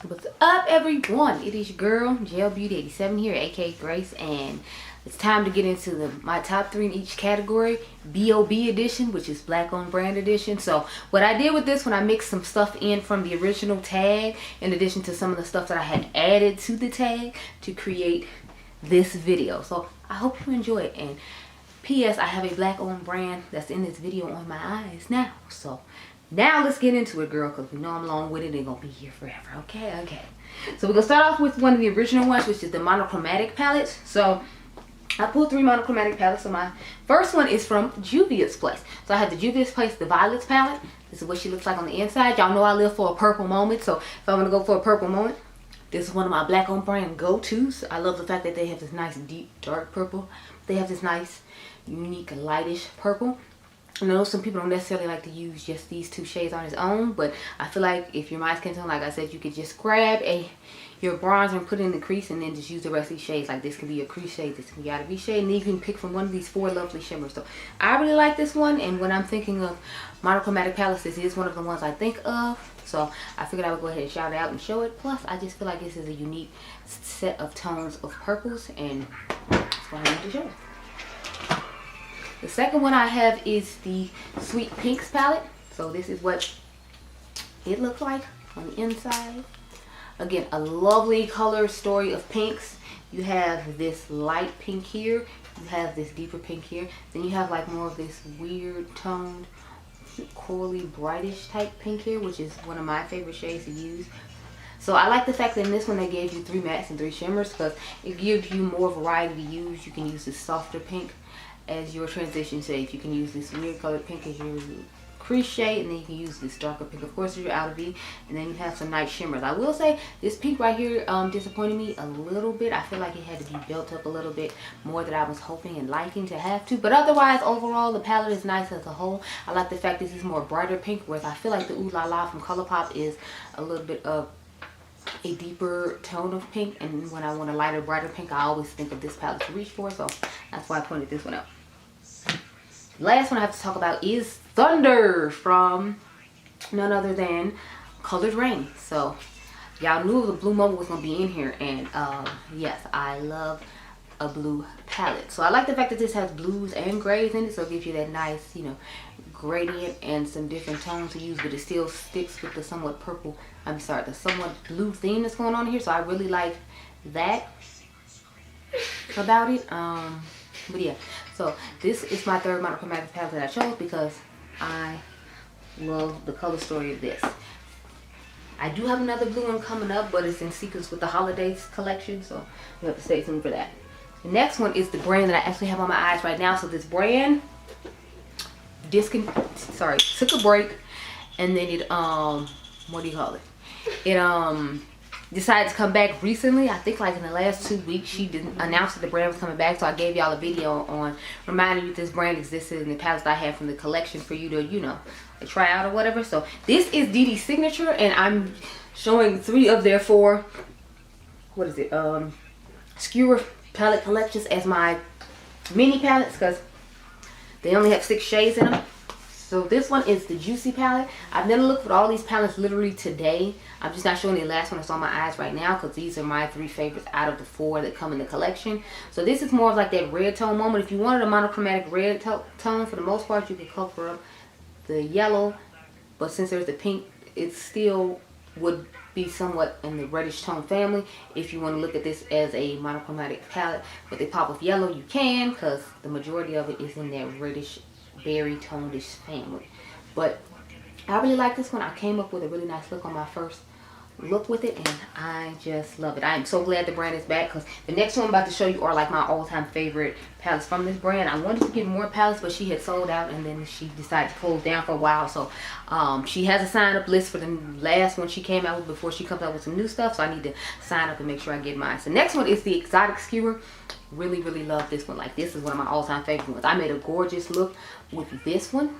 What's up, everyone? It is your girl GELBEAUTY 87 here, aka Grace, and it's time to get into my top 3 in each category. B.O.B edition, which is black on brand edition. So what I did with this one, I mixed some stuff in from the original tag in addition to some of the stuff that I had added to the tag to create this video. So I hope you enjoy it. And P.S. I have a black on brand that's in this video on my eyes now. So now let's get into it, girl, because we know I'm long-winded and gonna be here forever. Okay. So we're gonna start off with one of the original ones, which is the monochromatic palettes. So I pulled 3 monochromatic palettes. So my first one is from Juvia's Place. So I have the Juvia's Place, the Violets palette. This is what she looks like on the inside. Y'all know I live for a purple moment. So if I want to go for a purple moment, this is one of my black on brand go-tos. I love the fact that they have this nice deep dark purple. They have this nice unique lightish purple. I know some people don't necessarily like to use just these 2 shades on its own, but I feel like if you're my skin tone, like I said, you could just grab your bronzer and put it in the crease and then just use the rest of these shades. Like this can be a crease shade, this can be out of shade, and then you can pick from one of these 4 lovely shimmers. So I really like this one, and when I'm thinking of monochromatic palettes, this is one of the ones I think of. So I figured I would go ahead and shout it out and show it. Plus, I just feel like this is a unique set of tones of purples, and that's why I wanted to show it. The second one I have is the Sweet Pinks palette. So this is what it looks like on the inside. Again, a lovely color story of pinks. You have this light pink here. You have this deeper pink here. Then you have like more of this weird toned, corally, brightish type pink here, which is one of my favorite shades to use. So I like the fact that in this one they gave you 3 mattes and 3 shimmers, because it gives you more variety to use. You can use this softer pink as your transition shade. You can use this weird colored pink as your crease shade, and then you can use this darker pink, of course, as your outer V, and then you have some nice shimmers. I will say this pink right here disappointed me a little bit. I feel like it had to be built up a little bit more than I was hoping and liking to have to, but otherwise, overall, the palette is nice as a whole. I like the fact this is more brighter pink, whereas I feel like the Ooh La La from ColourPop is a little bit of a deeper tone of pink, and when I want a lighter, brighter pink, I always think of this palette to reach for, so that's why I pointed this one out. The last one I have to talk about is Thunder from none other than Colored Rain. So y'all knew the blue moment was gonna be in here, and yes, I love a blue palette. So I like the fact that this has blues and grays in it, so it gives you that nice, you know, gradient and some different tones to use, but it still sticks with the somewhat purple, I'm sorry, the somewhat blue theme that's going on here. So I really like that about it. But yeah, so this is my 3rd monochromatic palette that I chose because I love the color story of this. I do have another blue one coming up, but it's in sequence with the holidays collection, so you have to stay tuned for that. The next one is the brand that I actually have on my eyes right now. So this brand took a break, and then it what do you call it? It decided to come back recently. I think like in the last 2 weeks she didn't announce that the brand was coming back, so I gave y'all a video on reminding you this brand existed and the palettes I have from the collection for you to, you know, try out or whatever. So this is Dede's signature, and I'm showing 3 of their 4 skewer palette collections as my mini palettes, because they only have 6 shades in them. So this one is the Juicy palette. I've never looked at all these palettes literally today. I'm just not showing the last one that's on my eyes right now, because these are my 3 favorites out of the 4 that come in the collection. So this is more of like that red tone moment. If you wanted a monochromatic red tone, for the most part, you could cover up the yellow. But since there's the pink, it still would be somewhat in the reddish tone family. If you want to look at this as a monochromatic palette with a pop of yellow, you can, because the majority of it is in that reddish berry tonedish family. But I really like this one. I came up with a really nice look on my first look with it, and I just love it. I am so glad the brand is back, because the next one I'm about to show you are like my all-time favorite palettes from this brand. I wanted to get more palettes, but she had sold out, and then she decided to close down for a while. So she has a sign-up list for the last one she came out with before she comes out with some new stuff, so I need to sign up and make sure I get mine. So next one is the Exotic Skewer. Really love this one. Like, this is one of my all-time favorite ones. I made a gorgeous look with this one.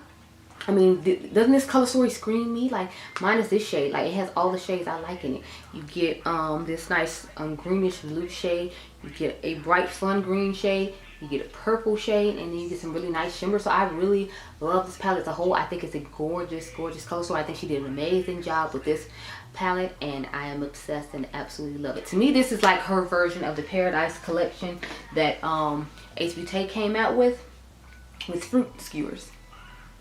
I mean, doesn't this color story scream me? Like, mine is this shade. Like, it has all the shades I like in it. You get this nice greenish blue shade. You get a bright fun green shade. You get a purple shade, and then you get some really nice shimmer. So I really love this palette as a whole. I think it's a gorgeous, gorgeous color. So I think she did an amazing job with this palette, and I am obsessed and absolutely love it. To me, this is like her version of the Paradise collection that Beaute came out with fruit skewers.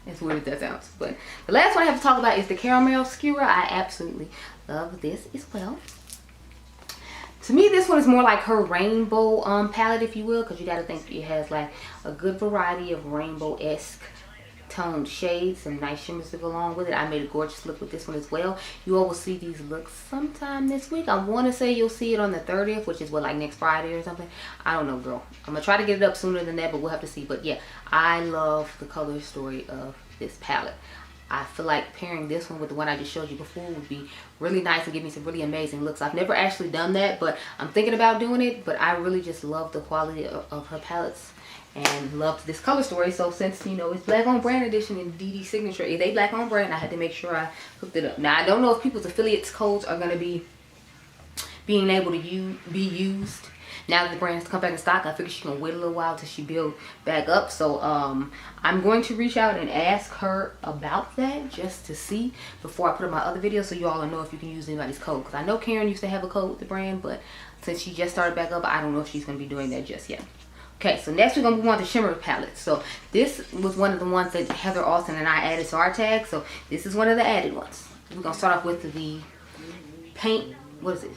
As weird as that sounds. But the last one I have to talk about is the caramel skewer. I absolutely love this as well. To me, this one is more like her rainbow palette, if you will, because you got to think it has like a good variety of rainbow-esque toned shades, some nice shimmers to go along with it. I made a gorgeous look with this one as well. You all will see these looks sometime this week. I want to say you'll see it on the 30th, which is what, like next Friday or something. I don't know, girl. I'm gonna try to get it up sooner than that, but we'll have to see. But yeah, I love the color story of this palette. I feel like pairing this one with the one I just showed you before would be really nice and give me some really amazing looks. I've never actually done that, but I'm thinking about doing it. But I really just love the quality of her palettes and loved this color story. So since, you know, it's black on brand edition and Dede signature is a black on brand, I had to make sure I hooked it up. Now, I don't know if people's affiliates codes are going to be being able to be used now that the brand's come back in stock. I figure she's gonna wait a little while till she build back up. So I'm going to reach out and ask her about that just to see before I put up my other video, so you all know if you can use anybody's code. Because I know Karen used to have a code with the brand, but since she just started back up, I don't know if she's gonna be doing that just yet. Okay, so next we're gonna move on to shimmer palettes. So this was one of the ones that Heather Austin and I added to our tag. So this is one of the added ones. We're gonna start off with the paint. What is it?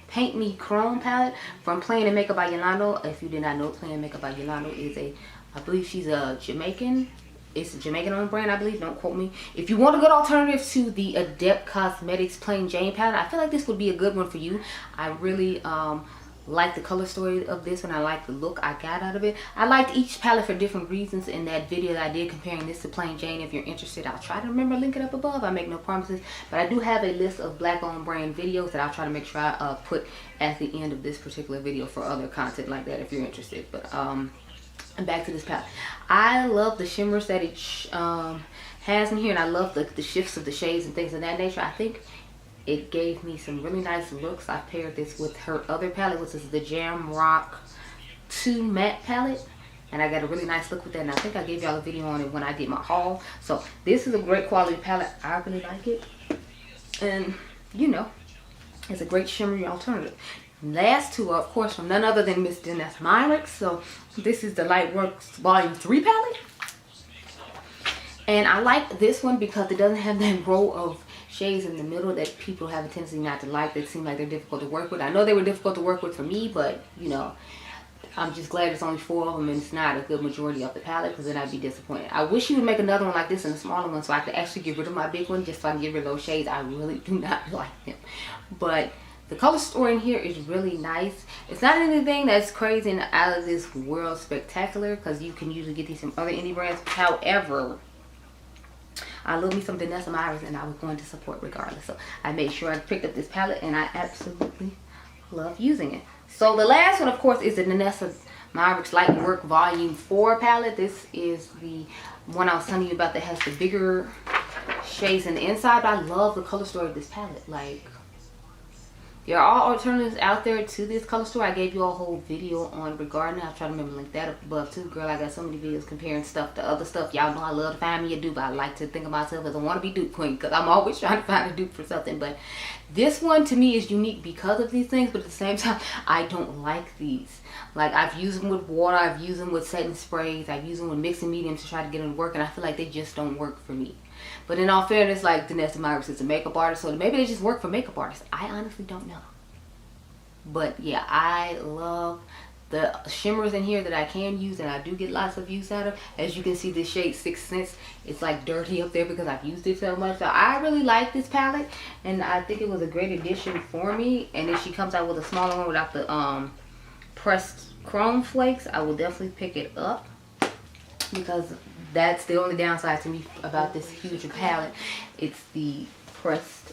Paint Me Chrome palette from Playing and Makeup by Yolanda. If you did not know, Playing and Makeup by Yolanda is I believe she's a Jamaican. It's a Jamaican owned brand, I believe. Don't quote me. If you want a good alternative to the Adept Cosmetics Plain Jane palette, I feel like this would be a good one for you. I really like the color story of this one. I like the look I got out of it. I liked each palette for different reasons in that video that I did comparing this to Plain Jane. If you're interested, I'll try to remember link it up above. I make no promises, but I do have a list of black owned brand videos that I'll try to make sure I put at the end of this particular video for other content like that if you're interested. But and back to this palette. I love the shimmers that it has in here, and I love the shifts of the shades and things of that nature. I think it gave me some really nice looks. I paired this with her other palette, which is the Jam Rock 2 matte palette, and I got a really nice look with that, and I think I gave y'all a video on it when I did my haul. So this is a great quality palette. I really like it, and you know, it's a great shimmery alternative. Last two are, of course, from none other than Miss Danessa Myricks. So this is the Lightworks Volume 3 palette, and I like this one because it doesn't have that row of shades in the middle that people have a tendency not to like, that seem like they're difficult to work with. I know they were difficult to work with for me, but you know, I'm just glad it's only 4 of them and it's not a good majority of the palette, because then I'd be disappointed. I wish you would make another one like this in a smaller one so I could actually get rid of my big one, just so I can get rid of those shades. I really do not like them. But the color story in here is really nice. It's not anything that's crazy and out of this world spectacular, because you can usually get these from other indie brands. However, I love me some Danessa Myricks, and I was going to support regardless. So I made sure I picked up this palette, and I absolutely love using it. So the last one, of course, is the Danessa Myricks Lightwork Volume 4 palette. This is the one I was telling you about that has the bigger shades in the inside. But I love the color story of this palette. Like, there are alternatives out there to this color story. I gave you a whole video on regarding it. I'll try to remember to link that up above too. Girl, I got so many videos comparing stuff to other stuff. Y'all know I love to find me a dupe. I like to think of myself as a wannabe dupe queen, because I'm always trying to find a dupe for something. But this one to me is unique because of these things, but at the same time, I don't like these. Like, I've used them with water, I've used them with setting sprays, I've used them with mixing mediums to try to get them to work, and I feel like they just don't work for me. But in all fairness, like, Danessa Myricks is a makeup artist, so maybe they just work for makeup artists. I honestly don't know. But yeah, I love the shimmers in here that I can use, and I do get lots of use out of. As you can see, this shade 6 Sense, it's like dirty up there because I've used it so much. So I really like this palette, and I think it was a great addition for me. And if she comes out with a smaller one without the pressed chrome flakes, I will definitely pick it up, because that's the only downside to me about this huge palette. It's the pressed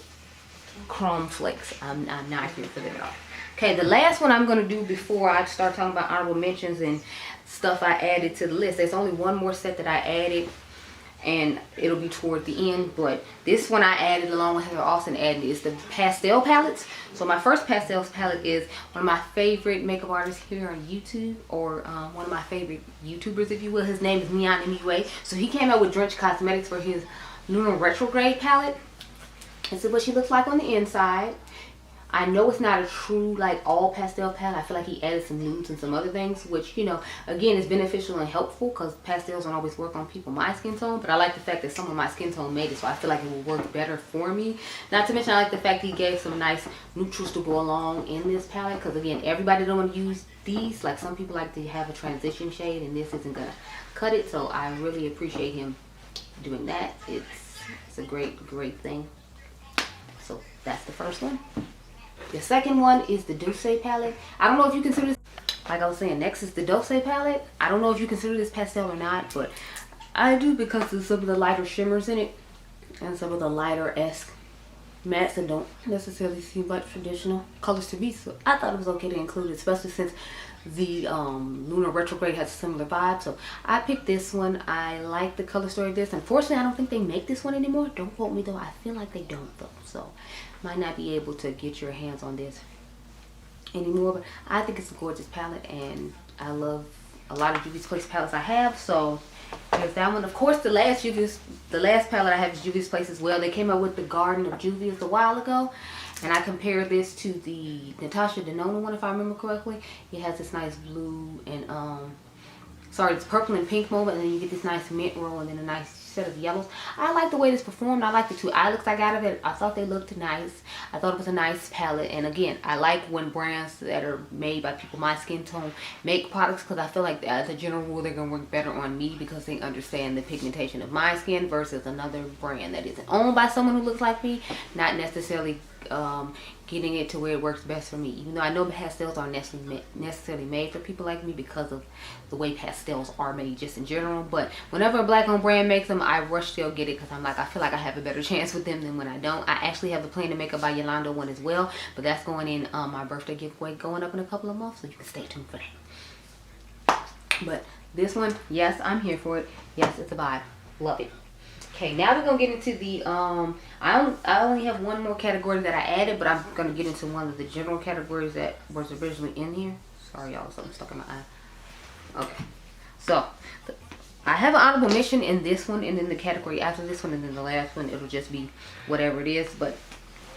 chrome flakes. I'm not here for that at all. Okay, the last one I'm going to do before I start talking about honorable mentions and stuff I added to the list. There's only one more set that I added. and it'll be toward the end. But this one I added along with Heather Austin added is the pastel palettes. So my first pastels palette is one of my favorite makeup artists here on YouTube, or one of my favorite YouTubers, if you will. His name is Neon MUA. So he came out with Drench Cosmetics for his Lunar Retrograde palette. This is what she looks like on the inside. I know it's not a true like all pastel palette. I feel like he added some nudes and some other things, which, you know, again, is beneficial and helpful because pastels don't always work on people my skin tone. But I like the fact that some of my skin tone made it, so I feel like it will work better for me. Not to mention, I like the fact that he gave some nice neutrals to go along in this palette, because again, everybody don't want to use these. Like, some people like to have a transition shade, and this isn't gonna cut it. So I really appreciate him doing that. It's a great thing. So that's the first one. The second one is the Dulce palette. I don't know if you consider this, like I was saying, next is the Dulce palette. I don't know if you consider this pastel or not, but I do, because of some of the lighter shimmers in it and some of the lighter-esque mattes that don't necessarily seem like traditional colors to me. So I thought it was okay to include it, especially since the Lunar Retrograde has a similar vibe. So I picked this one. I like the color story of this. Unfortunately, I don't think they make this one anymore. Don't quote me though. I feel like they don't though. So might not be able to get your hands on this anymore. But I think it's a gorgeous palette, and I love a lot of Juvia's Place palettes I have. So there's that one. Of course, the last palette I have is Juvia's Place as well. They came out with the Garden of Juvia's a while ago, and I compared this to the Natasha Denona one, if I remember correctly. It has this nice blue and sorry, it's purple and pink moment, and then you get this nice mint roll and then a nice set of yellows. I like the way this performed. I like the two eye looks I got of it. I thought they looked nice. I thought it was a nice palette. And again, I like when brands that are made by people my skin tone make products, because I feel like as a general rule they're going to work better on me because they understand the pigmentation of my skin versus another brand that isn't owned by someone who looks like me, not necessarily getting it to where it works best for me. Even though I know pastels aren't necessarily made for people like me because of the way pastels are made just in general. But whenever a black owned brand makes them, I rush to go get it, because I'm like, I feel like I have a better chance with them than when I don't. I actually have the Plan to Makeup by Yolanda one as well, but that's going in my birthday giveaway going up in a couple of months, so you can stay tuned for that. But this one, yes, I'm here for it. Yes, it's a vibe. Love it. Okay, now we're gonna get into the I only have one more category that I added, but I'm gonna get into one of the general categories that was originally in here. Sorry y'all, something stuck in my eye. Okay, so I have an honorable mention in this one, and then the category after this one, and then the last one it'll just be whatever it is. But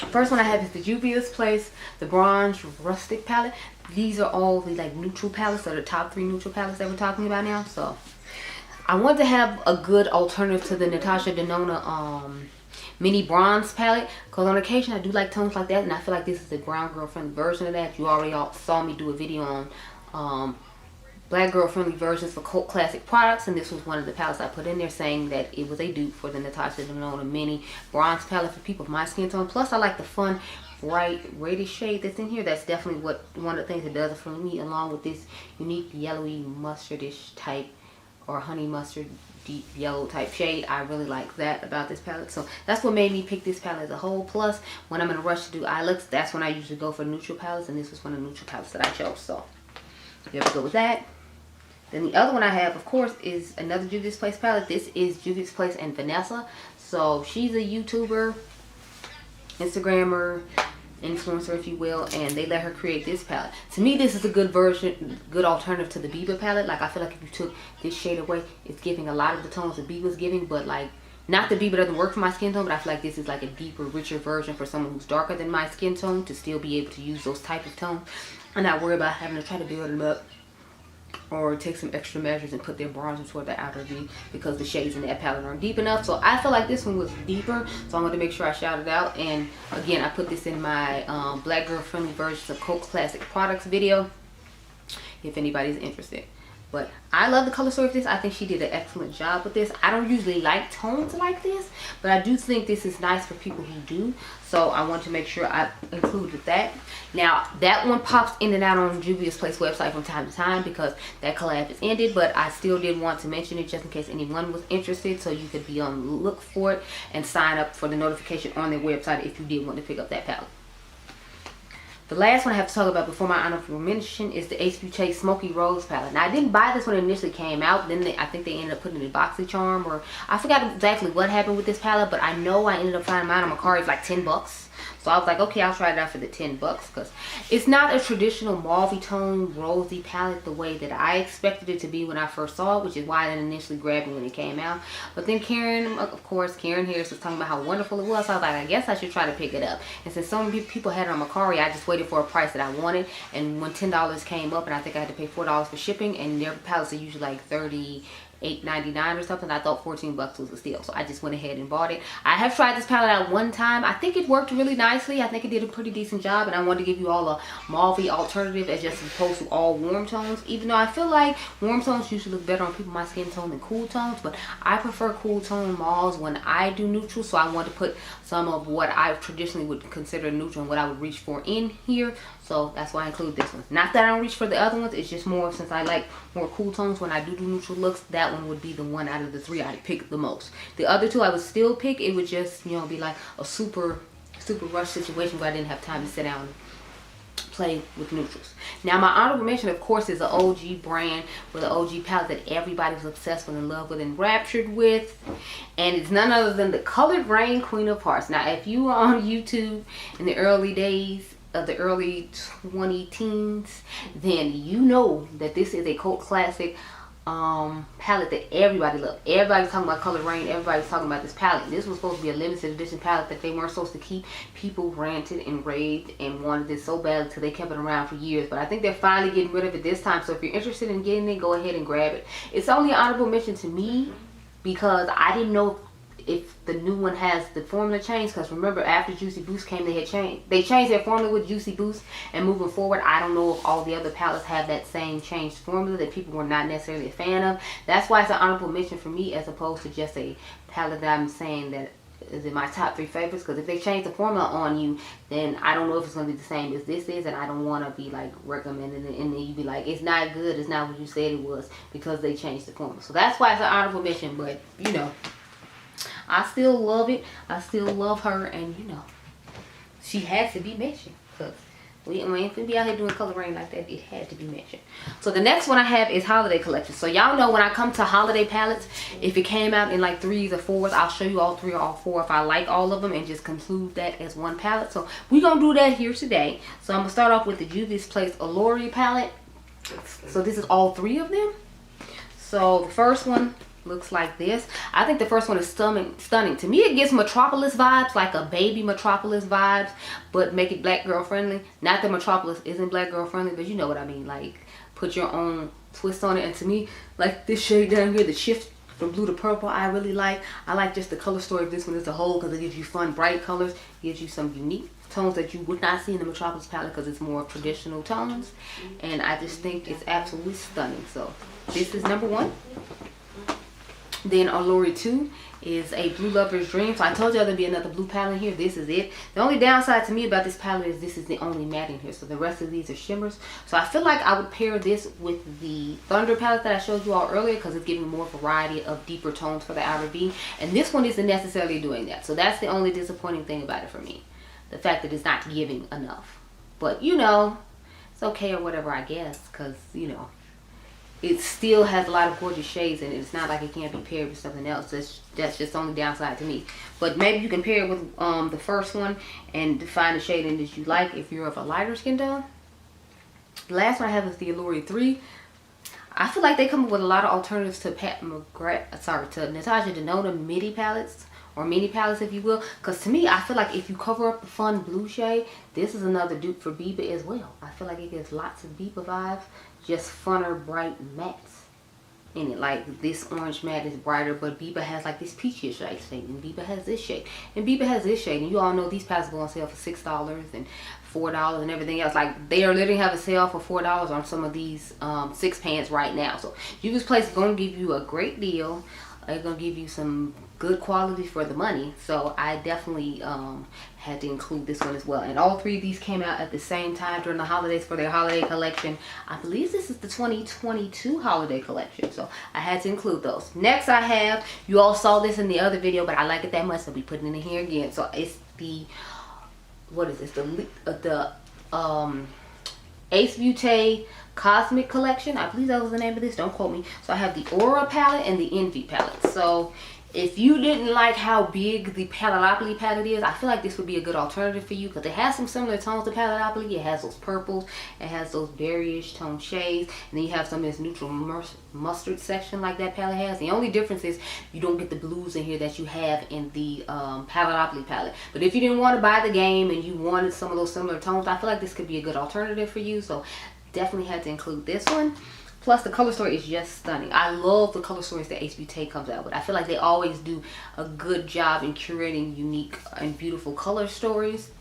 first one I have is the Juvia's Place, the Bronze Rustic palette. These are all the like neutral palettes, so the top 3 neutral palettes that we're talking about now. So I want to have a good alternative to the Natasha Denona mini bronze palette, because on occasion I do like tones like that, and I feel like this is a brown girl friendly version of that. You already saw me do a video on black girl friendly versions for cult classic products, and this was one of the palettes I put in there saying that it was a dupe for the Natasha Denona mini bronze palette for people of my skin tone. Plus I like the fun bright reddish shade that's in here. That's definitely one of the things that does it for me, along with this unique yellowy mustardish type or honey mustard deep yellow type shade. I really like that about this palette. So that's what made me pick this palette as a whole. Plus, when I'm in a rush to do eye looks, that's when I usually go for neutral palettes, and this was one of the neutral palettes that I chose. So there we go with that. Then the other one I have, of course, is another Juvia's Place palette. This is Juvia's Place and Vanessa. So she's a YouTuber, Instagrammer, influencer, if you will, and they let her create this palette. To me, this is a good version, good alternative to the B.O.B palette. Like, I feel like if you took this shade away, it's giving a lot of the tones that B.O.B was giving, but like, not that B.O.B doesn't work for my skin tone, but I feel like this is like a deeper, richer version for someone who's darker than my skin tone to still be able to use those type of tones and not worry about having to try to build them up or take some extra measures and put their bronzer toward the outer V because the shades in that palette aren't deep enough. So I feel like this one was deeper, so I wanted to make sure I shout it out. And again, I put this in my black girl friendly versions of cult classic products video if anybody's interested. But I love the color story of this. I think she did an excellent job with this. I don't usually like tones like this, but I do think this is nice for people who do. So I want to make sure I included that. Now, that one pops in and out on Juvia's Place website from time to time because that collab is ended. But I still did want to mention it just in case anyone was interested, so you could be on the look for it and sign up for the notification on their website if you did want to pick up that palette. The last one I have to talk about before my honorable mention is the Beaute Smoky Rose palette. Now, I didn't buy this when it initially came out. Then I think they ended up putting it in BoxyCharm, or I forgot exactly what happened with this palette, but I know I ended up finding mine on Mercari for like 10 bucks. So I was like, okay, I'll try it out for the 10 bucks, because it's not a traditional mauve tone rosy palette the way that I expected it to be when I first saw it, which is why I didn't initially grab it when it came out. But then Karen, of course, Karen Harris was talking about how wonderful it was. So I was like, I guess I should try to pick it up. And since so many people had it on Mercari, I just waited for a price that I wanted. And when $10 came up, and I think I had to pay $4 for shipping, and their palettes are usually like $38.99 or something, I thought 14 bucks was a steal, so I just went ahead and bought it. I have tried this palette out one time. I think it worked really nicely. I think it did a pretty decent job, and I wanted to give you all a mauve alternative as just opposed to all warm tones, even though I feel like warm tones usually look better on people my skin tone than cool tones, but I prefer cool tone mauves when I do neutral, so I wanted to put some of what I traditionally would consider neutral and what I would reach for in here. So that's why I include this one. Not that I don't reach for the other ones, it's just more since I like more cool tones when I do neutral looks, that one would be the one out of the three I'd pick the most. The other two I would still pick. It would just, you know, be like a super rush situation where I didn't have time to sit down and play with neutrals. Now, my honorable mention, of course, is an OG brand with an OG palette that everybody was obsessed with, in love with, and raptured with. And it's none other than the Colored Rain Queen of Hearts. Now, if you were on YouTube in the early days of the early 20-teens, then you know that this is a cult classic palette that everybody loved. Everybody's talking about Colored Rain. Everybody's talking about this palette. This was supposed to be a limited edition palette that they weren't supposed to keep. People ranted and raved and wanted this so bad until they kept it around for years. But I think they're finally getting rid of it this time. So if you're interested in getting it, go ahead and grab it. It's only an honorable mention to me because I didn't know if the new one has the formula change, because remember, after Juicy Boost came, they changed their formula with Juicy Boost, and moving forward, I don't know if all the other palettes have that same changed formula that people were not necessarily a fan of. That's why it's an honorable mention for me, as opposed to just a palette that I'm saying that is in my top 3 favorites, because if they change the formula on you, then I don't know if it's going to be the same as this is, and I don't want to be like recommending it, and then you be like, it's not good, it's not what you said it was, because they changed the formula. So that's why it's an honorable mention. But you know, I still love it. I still love her, and you know, she had to be mentioned, because we ain't finna be out here doing Color Rain like that. It had to be mentioned. So the next one I have is holiday collection. So y'all know when I come to holiday palettes, if it came out in like 3s or 4s, I'll show you all 3 or all 4 if I like all of them, and just conclude that as one palette. So we're gonna do that here today. So I'm gonna start off with the Juvia's Place Allure palette. So this is all 3 of them. So the first one looks like this. I think the first one is stunning. To me, it gives Metropolis vibes, like a baby Metropolis vibes, but make it black girl friendly. Not that Metropolis isn't black girl friendly, but you know what I mean. Like, put your own twist on it. And to me, like this shade down here, the shift from blue to purple, I really like. I like just the color story of this one as a whole, because it gives you fun, bright colors. Gives you some unique tones that you would not see in the Metropolis palette, because it's more traditional tones. And I just think it's absolutely stunning. So this is number 1. Then Allure 2 is a Blue Lover's Dream. So I told y'all there'd be another blue palette here. This is it. The only downside to me about this palette is this is the only matte in here. So the rest of these are shimmers. So I feel like I would pair this with the Thunder palette that I showed you all earlier, because it's giving more variety of deeper tones for the outer V. And this one isn't necessarily doing that. So that's the only disappointing thing about it for me. The fact that it's not giving enough. But you know, it's okay or whatever, I guess, because you know, it still has a lot of gorgeous shades in it. It's not like it can't be paired with something else. That's just the only downside to me. But maybe you can pair it with the first one and find the shade in that you like if you're of a lighter skin tone. The last one I have is the Allure 3. I feel like they come up with a lot of alternatives to to Natasha Denona midi palettes, or mini palettes if you will. Because to me, I feel like if you cover up the fun blue shade, this is another dupe for Biba as well. I feel like it gives lots of Biba vibes. Just funner, bright mattes in it. Like this orange matte is brighter, but Biba has like this peachy shade, and Biba has this shade, and Biba has this shade. And you all know these palettes go on sale for $6 and $4 and everything else. Like they are literally have a sale for $4 on some of these 6 pans right now. So Juvia's Place is going to give you a great deal. It's going to give you some good quality for the money. So I definitely had to include this one as well. And all 3 of these came out at the same time during the holidays for their holiday collection. I believe this is the 2022 holiday collection, so I had to include those. Next I have, you all saw this in the other video, but I like it that much, so I'll be putting it in here again. So it's the, what is this, the Ace Beauty Cosmic Collection. I believe that was the name of this. Don't quote me. So I have the Aura palette and the Envy palette. So if you didn't like how big the Palettopoly palette is, I feel like this would be a good alternative for you because it has some similar tones to Palettopoly. It has those purples, it has those berryish tone shades, and then you have some of this neutral mustard section like that palette has. The only difference is you don't get the blues in here that you have in the Palettopoly palette. But if you didn't want to buy the game and you wanted some of those similar tones, I feel like this could be a good alternative for you. So definitely had to include this one. Plus, the color story is just stunning. I love the color stories that Ace Beauty comes out with. I feel like they always do a good job in curating unique and beautiful color stories.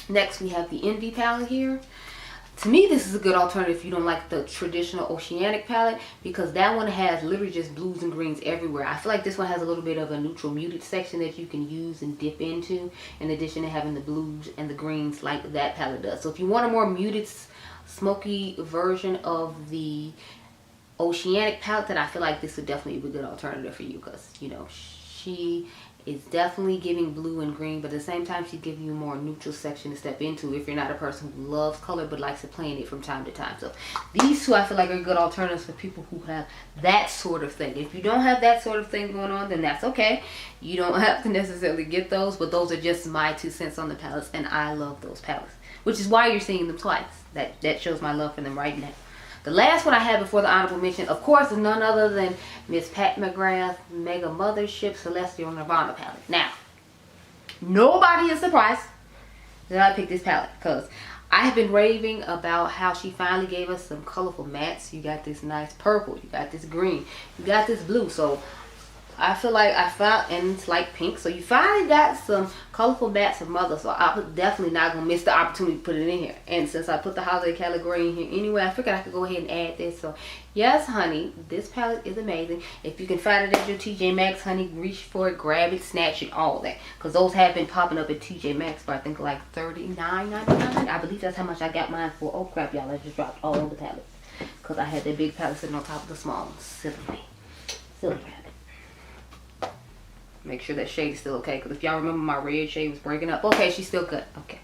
Next, we have the Envy palette here. To me, this is a good alternative if you don't like the traditional Oceanic palette, because that one has literally just blues and greens everywhere. I feel like this one has a little bit of a neutral muted section that you can use and dip into, in addition to having the blues and the greens like that palette does. So if you want a more muted, smoky version of the Oceanic palette, then I feel like this would definitely be a good alternative for you, because you know she is definitely giving blue and green, but at the same time she's giving you a more neutral section to step into if you're not a person who loves color but likes to play in it from time to time. So these two I feel like are good alternatives for people who have that sort of thing. If you don't have that sort of thing going on, then that's okay. You don't have to necessarily get those, but those are just my 2 cents on the palettes, and I love those palettes, which is why you're seeing them twice. That shows my love for them right now. The last one I have before the honorable mention, of course, is none other than Miss Pat McGrath Mega Mothership Celestial Nirvana palette. Now, nobody is surprised that I picked this palette, because I have been raving about how she finally gave us some colorful mattes. You got this nice purple, you got this green, you got this blue. So I feel like I found, and it's like pink, so you finally got some colorful mattes from Mother, so I'm definitely not going to miss the opportunity to put it in here. And since I put the holiday category in here anyway, I figured I could go ahead and add this. So yes, honey, this palette is amazing. If you can find it at your TJ Maxx, honey, reach for it, grab it, snatch it, all that, because those have been popping up at TJ Maxx for I think like $39.99. I believe that's how much I got mine for. Oh crap, y'all, I just dropped all of the palettes because I had that big palette sitting on top of the small ones. Silly me. Silly rabbit. Make sure that shade is still okay, because if y'all remember, my red shade was breaking up. Okay, she's still good. Okay.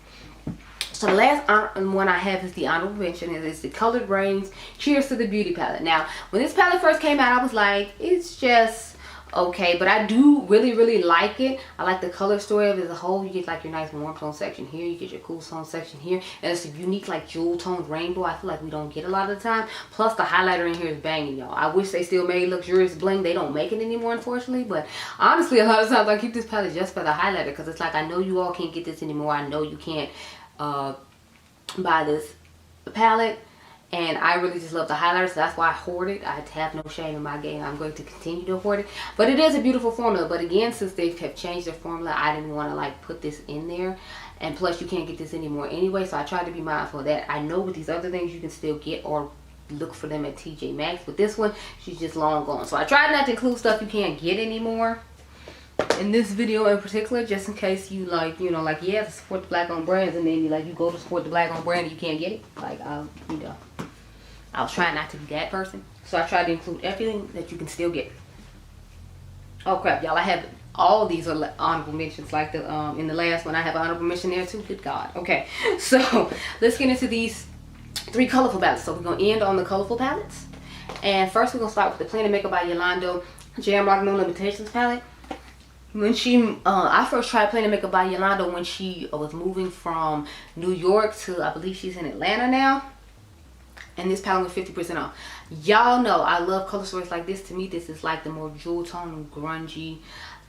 So the last one I have is the honorable mention, and it's the Colored Rains Cheers to the Beauty palette. Now, when this palette first came out, I was like, it's just okay, but I do really like it. I like the color story of it as a whole. You get like your nice warm tone section here, you get your cool tone section here, and it's a unique like jewel toned rainbow. I feel like we don't get a lot of the time. Plus the highlighter in here is banging, y'all. I wish they still made luxurious bling. They don't make it anymore, unfortunately, but honestly a lot of times I keep this palette just for the highlighter, because it's like I know you all can't get this anymore. I know you can't buy this palette, and I really just love the highlighters, so that's why I hoard it. I have no shame in my game. I'm going to continue to hoard it. But it is a beautiful formula. But again, since they have changed their formula, I didn't want to like put this in there. And plus, you can't get this anymore anyway, so I tried to be mindful of that. I know with these other things you can still get or look for them at TJ Maxx. But this one, she's just long gone. So I tried not to include stuff you can't get anymore in this video in particular, just in case you like, you know, like, yeah, to support the black owned brands, and then you like, you go to support the black owned brand and you can't get it. Like, you know, I was trying not to be that person, so I tried to include everything that you can still get. Oh crap, y'all, I have all of these are honorable mentions, like the in the last one I have an honorable mention there too. Good God. Okay, so let's get into these 3 colorful palettes. So we're gonna end on the colorful palettes, and first we're gonna start with the Planet Makeup by Yolanda Jam Rock No Limitations palette. When she I first tried Planet Makeup by Yolanda when she was moving from New York to, I believe she's in Atlanta now, and this palette was 50% off. Y'all know I love color stories like this. To me, this is like the more jewel tone, grungy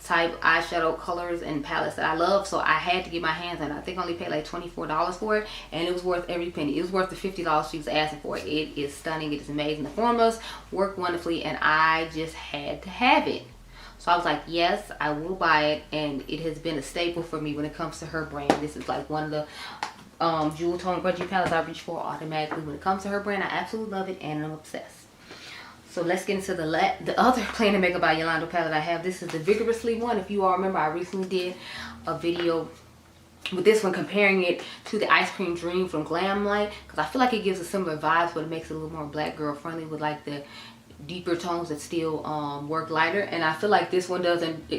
type eyeshadow colors and palettes that I love, so I had to get my hands on it. I think I only paid like $24 for it, and it was worth every penny. It was worth the $50 she was asking for it. It is stunning. It is amazing. The formulas work wonderfully, and I just had to have it. So I was like, yes, I will buy it, and it has been a staple for me when it comes to her brand. This is like one of the jewel tone grungy palettes I reach for automatically when it comes to her brand. I absolutely love it, and I'm obsessed. So let's get into the other Planet Makeup by Yolanda palette I have. This is the Vigorously one. If you all remember, I recently did a video with this one comparing it to the Ice Cream Dream from Glam Light, because I feel like it gives a similar vibes, but it makes it a little more black girl friendly with like the deeper tones that still work lighter. And I feel like this one doesn't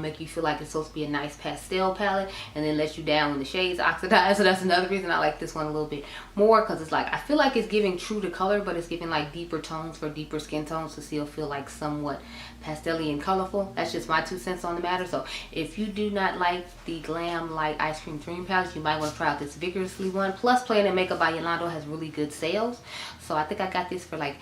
make you feel like it's supposed to be a nice pastel palette and then let you down when the shades oxidize. So that's another reason I like this one a little bit more, because it's like I feel like it's giving true to color, but it's giving like deeper tones for deeper skin tones to still feel like somewhat pastel-y and colorful. That's just my 2 cents on the matter. So if you do not like the Glam Light Ice Cream Dream Palette, you might want to try out this Vigorously one. Plus, Planet Makeup by Yolanda has really good sales, so I think I got this for like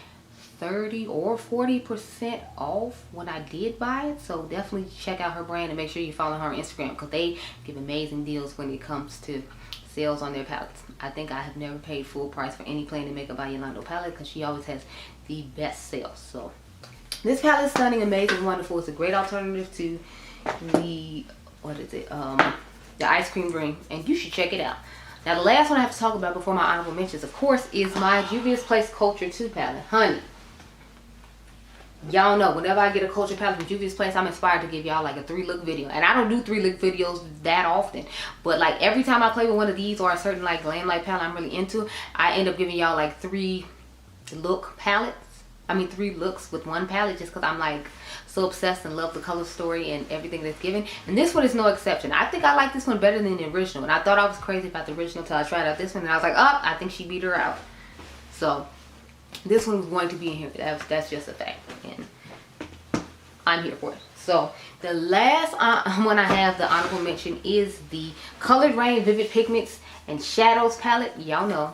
30 or 40% off when I did buy it. So definitely check out her brand and make sure you follow her on Instagram, because they give amazing deals when it comes to sales on their palettes. I think I have never paid full price for any Planet Makeup by Yolanda palette, because she always has the best sales. So this palette is stunning, amazing, wonderful. It's a great alternative to the, what is it, the Ice Cream Dream, and you should check it out. Now the last one I have to talk about before my honorable mentions, of course, is my Juvia's Place Culture 2 palette. Honey, y'all know whenever I get a culture palette from Juvia's Place, I'm inspired to give y'all like a 3-look video. And I don't do 3-look videos that often, but like every time I play with one of these or a certain like glam light palette I'm really into, I end up giving y'all like 3-look palettes. I mean 3 looks with one palette, just because I'm like so obsessed and love the color story and everything that's given. And this one is no exception. I think I like this one better than the original, and I thought I was crazy about the original till I tried out this one, and I was like, oh, I think she beat her out. So this one was going to be in here. That's just a fact, and I'm here for it. So the last one I have the honorable mention is the Colored Rain Vivid Pigments and Shadows palette. Y'all know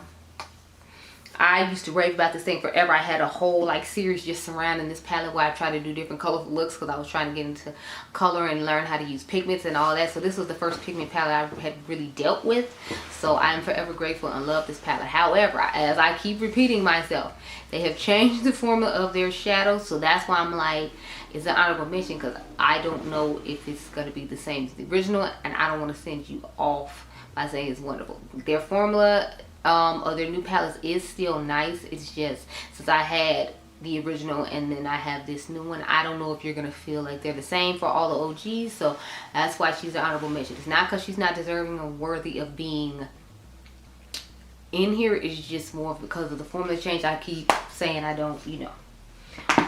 I used to rave about this thing forever. I had a whole like series just surrounding this palette where I tried to do different colorful looks, because I was trying to get into color and learn how to use pigments and all that. So this was the first pigment palette I had really dealt with. So I am forever grateful and love this palette. However, as I keep repeating myself, they have changed the formula of their shadows. So that's why I'm like, it's an honorable mention, because I don't know if it's going to be the same as the original, and I don't want to send you off by saying it's wonderful. Their formula of their new palettes is still nice. It's just, since I had the original and then I have this new one, I don't know if you're gonna feel like they're the same for all the OGs. So that's why she's an honorable mention. It's not because she's not deserving or worthy of being in here. It's just more because of the formula change. I keep saying I don't, you know,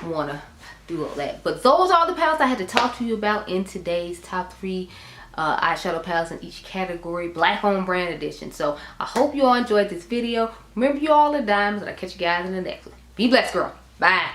want to do all that. But those are the palettes I had to talk to you about in today's top 3 eyeshadow palettes in each category, black owned brand edition. So I hope you all enjoyed this video. Remember, you all are diamonds, and I'll catch you guys in the next one. Be blessed, girl. Bye.